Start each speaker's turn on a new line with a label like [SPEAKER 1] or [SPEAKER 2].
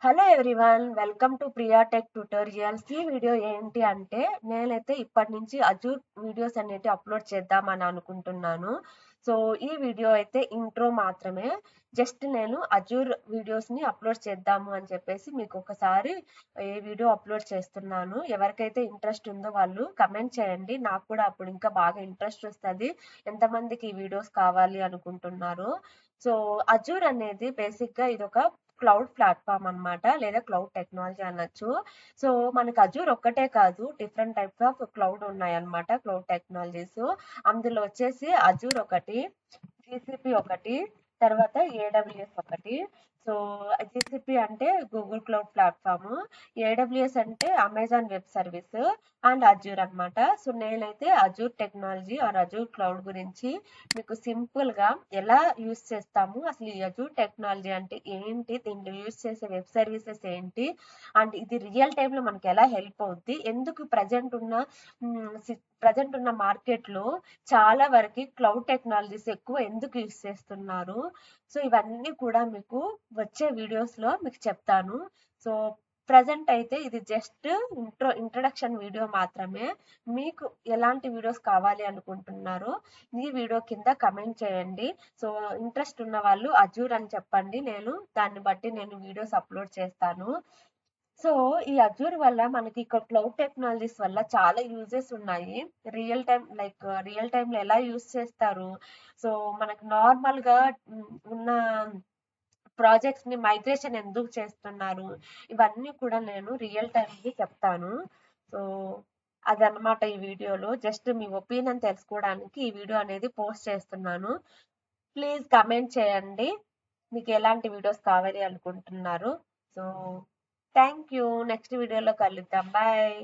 [SPEAKER 1] Hello everyone, welcome to Priya tech tutorials. ఈ video ఏంటి అంటే నేనైతే ఇప్పటి నుంచి అజూర్ వీడియోస్ అనేవి అప్లోడ్ చేద్దామని అనుకుంటున్నాను. సో ఈ వీడియో అయితే ఇంట్రో మాత్రమే. జస్ట్ నేను అజూర్ వీడియోస్ని అప్లోడ్ చేద్దాము అని చెప్పేసి మీకు ఒకసారి ఈ వీడియో అప్లోడ్ చేస్తున్నాను. ఎవరికైతే ఇంట్రెస్ట్ ఉందో వాళ్ళు కమెంట్ చేయండి, నాకు కూడా అప్పుడు ఇంకా బాగా ఇంట్రెస్ట్ వస్తుంది ఎంతమందికి ఈ వీడియోస్ కావాలి అనుకుంటున్నారు. సో అజూర్ అనేది బేసిక్గా ఇది ఒక క్లౌడ్ ప్లాట్ఫామ్ అన్నమాట, లేదా క్లౌడ్ టెక్నాలజీ అనొచ్చు. సో మనకి అజూర్ ఒక్కటే కాదు, డిఫరెంట్ టైప్స్ ఆఫ్ క్లౌడ్ ఉన్నాయన్నమాట, క్లౌడ్ టెక్నాలజీస్. అందులో వచ్చేసి అజూర్ ఒకటి, జీసీపీ ఒకటి, తర్వాత ఏడబ్ల్యూఎస్ ఒకటి. సో జీసీపీ అంటే గూగుల్ క్లౌడ్ ప్లాట్ఫామ్, ఏడబ్ల్యూఎస్ అంటే Amazon web service, and Azure అన్నమాట. సో నేనైతే Azure technology are Azure cloud గురించి మీకు సింపుల్ గా ఎలా యూస్ చేస్తాము, అసలు ఈ అజూర్ టెక్నాలజీ అంటే ఏంటి, దీంట్లో యూస్ చేసే వెబ్ సర్వీసెస్ ఏంటి, అండ్ ఇది రియల్ టైమ్ లో మనకి ఎలా హెల్ప్ అవుద్ది, ఎందుకు ప్రజెంట్ ఉన్న మార్కెట్ లో చాలా వరకు క్లౌడ్ టెక్నాలజీస్ ఎక్కువ ఎందుకు యూస్ చేస్తున్నారు. సో ఇవన్నీ కూడా మీకు వచ్చే వీడియోస్ లో మీకు చెప్తాను. సో ప్రజెంట్ అయితే ఇది జస్ట్ ఇంట్రడక్షన్ వీడియో మాత్రమే. మీకు ఎలాంటి వీడియోస్ కావాలి అనుకుంటున్నారో ఈ వీడియో కింద కమెంట్ చేయండి. సో ఇంట్రెస్ట్ ఉన్న వాళ్ళు అజూర్ అని చెప్పండి, నేను దాన్ని బట్టి నేను వీడియోస్ అప్లోడ్ చేస్తాను. సో ఈ అజూర్ వల్ల మనకి ఇక్కడ క్లౌడ్ టెక్నాలజీస్ వల్ల చాలా యూజెస్ ఉన్నాయి. రియల్ టైమ్ లో ఎలా యూజ్ చేస్తారు, సో మనకు నార్మల్ గా ఉన్న ప్రాజెక్ట్స్ ని మైగ్రేషన్ ఎందుకు చేస్తున్నారు, ఇవన్నీ కూడా నేను రియల్ టైమ్ కి చెప్తాను. సో అదనమాట ఈ వీడియోలో. జస్ట్ మీ ఒపీనియన్ తెలుసుకోవడానికి ఈ వీడియో అనేది పోస్ట్ చేస్తున్నాను. ప్లీజ్ కమెంట్ చేయండి మీకు ఎలాంటి వీడియోస్ కావాలి అనుకుంటున్నారు. సో థ్యాంక్ యూ, నెక్స్ట్ వీడియోలో కలుద్దాం, బాయ్.